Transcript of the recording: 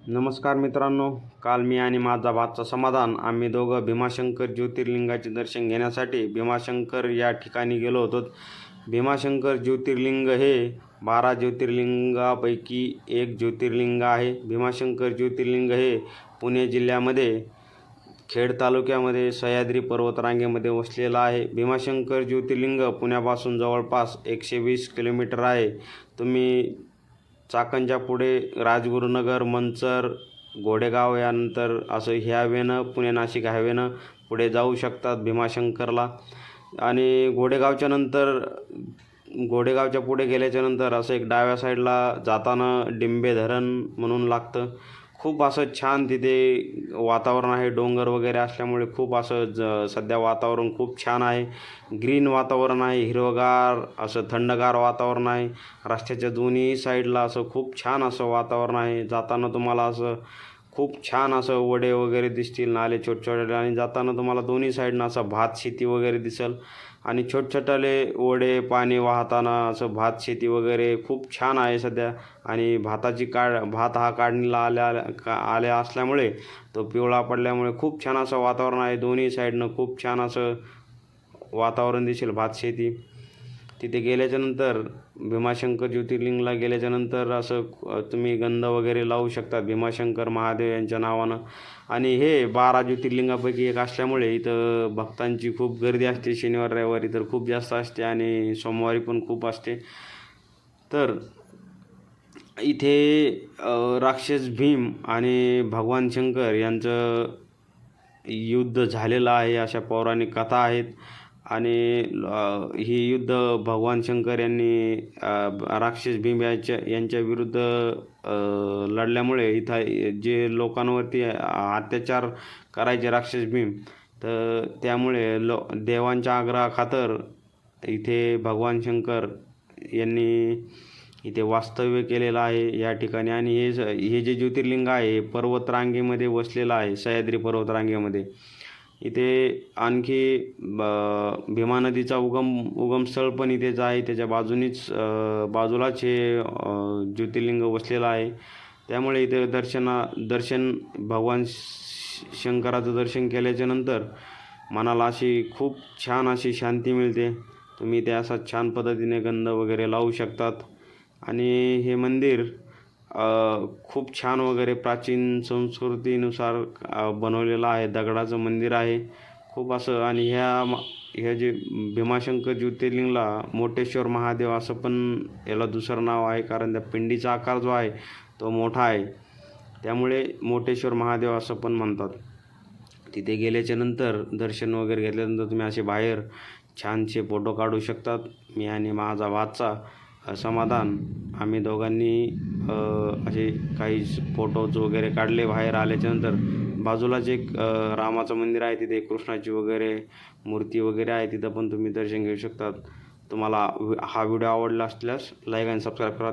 नमस्कार मित्रांनो, काल मी आणि माझा भाचा समाधान आम्ही दोघं भीमाशंकर ज्योतिर्लिंगाचे दर्शन घेण्यासाठी भीमाशंकर या ठिकाणी गेलो होतो. भीमाशंकर ज्योतिर्लिंग हे 12 ज्योतिर्लिंगापैकी एक ज्योतिर्लिंग आहे. भीमाशंकर ज्योतिर्लिंग हे पुणे जिल्ह्यामध्ये खेड तालुक्यामध्ये सह्याद्री पर्वतरांगेमध्ये वसलेलं आहे. भीमाशंकर ज्योतिर्लिंग पुण्यापासून जवळपास 120 किलोमीटर आहे. तुम्ही चाकणच्या पुढे राजगुरुनगर, मंचर, घोडेगाव यानंतर असं ह्या हायवेनं पुणे नाशिक हायवेनं पुढे जाऊ शकतात भीमाशंकरला. आणि घोडेगावच्या पुढे गेल्याच्यानंतर असं एक डाव्या साईडला जाताना डिंबे धरण म्हणून लागतं. खूप असं छान तिथे वातावरण आहे. डोंगर वगैरे असल्यामुळे खूप असं सध्या वातावरण खूप छान आहे. ग्रीन वातावरण आहे, हिरवगार असं थंडगार वातावरण आहे. रस्त्याच्या दोन्ही साईडला असं खूप छान असं वातावरण आहे. जाताना तुम्हाला असं खूप छान असं वडे वगैरे दिसतील, नाले छोटे आणि जाताना तुम्हाला दोन्ही साईडनं असं भात शेती वगैरे दिसेल आणि छोटे ओढे पाणी वाहताना असं भात शेती वगैरे खूप छान आहे सध्या. आणि भात हा काढणीला आल्या असल्यामुळे तो पिवळा पडल्यामुळे खूप छान असं वातावरण आहे. दोन्ही साईडनं खूप छान असं वातावरण दिसेल भात शेती. तिथे गेल्याच्यानंतर भीमाशंकर ज्योतिर्लिंगला गेल्याच्यानंतर असं तुम्ही गंध वगैरे लावू शकता भीमाशंकर महादेव यांच्या नावानं. आणि हे 12 ज्योतिर्लिंगापैकी एक असल्यामुळे इथं भक्तांची खूप गर्दी असते. शनिवार रविवारी तर खूप जास्त असते आणि सोमवारी पण खूप असते. तर इथे राक्षस भीम आणि भगवान शंकर यांचं युद्ध झालेलं आहे अशा पौराणिक कथा आहेत. आणि ही युद्ध भगवान शंकर यांनी राक्षस भीम यांच्या विरुद्ध लढल्यामुळे इथं जे लोकांवरती अत्याचार करायचे राक्षस भीम, तर त्यामुळे देवांच्या आग्रहाखातर इथे भगवान शंकर यांनी इथे वास्तव्य केलेलं आहे या ठिकाणी. आणि हे जे ज्योतिर्लिंग आहे पर्वतरांगेमध्ये वसलेलं आहे, सह्याद्री पर्वतरांगेमध्ये. इथे आणखी भीमा नदीचा उगमस्थळ पण इथेच आहे. त्याच्या बाजूलाच हे ज्योतिर्लिंग वसलेलं आहे. त्यामुळे इथे दर्शन भगवान शंकराचं दर्शन केल्याच्यानंतर मनाला अशी खूप छान अशी शांती मिळते. तुम्ही ते असा छान पद्धतीने गंध वगैरे लावू शकतात. आणि हे मंदिर खूप छान वगैरे प्राचीन संस्कृतीनुसार बनवलेलं आहे. दगडाचं मंदिर आहे खूप असं. आणि ह्या जे भीमाशंकर ज्योतिर्लिंगला मोटेश्वर महादेव असं पण याला दुसरं नाव आहे, कारण त्या पिंडीचा आकार जो आहे तो मोठा आहे, त्यामुळे मोटेश्वर महादेव असं पण म्हणतात. तिथे गेल्याच्यानंतर दर्शन वगैरे घेतल्यानंतर तुम्ही असे बाहेर छानसे फोटो काढू शकतात. मी आणि माझा भाचा समाधान आम्ही दोघांनी असे काही फोटोज वगैरे काढले. बाहेर आल्याच्यानंतर बाजूलाच एक रामाचं मंदिर आहे, तिथे कृष्णाची वगैरे मूर्ती वगैरे आहे, तिथं पण तुम्ही दर्शन घेऊ शकतात. तुम्हाला हा व्हिडिओ आवडला असल्यास लाईक आणि सबस्क्राईब करा.